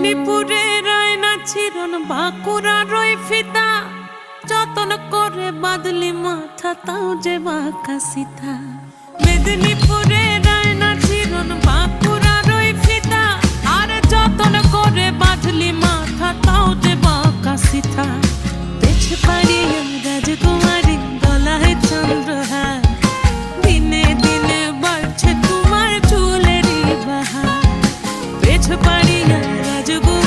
মেদিনীপুরে রায়না চিরন বাঁকুড়া রই ফিতা যতন করে বাদলি মাথা তাও যে বাঁকা সীতা। মেদিনীপুরে রায়না চিরন বাঁকুড়া রই ফিতা আর যতন করে বাদলি মাথা তাও যে বাঁকা সীতা। পেছে পাড়িয়া রাজকুমারী গলায় চন্দ্রহার দিনে দিনে বাড়ছে তোমার চুলেরই বাহার। পেছে পাড়িয়া রাজকুমারী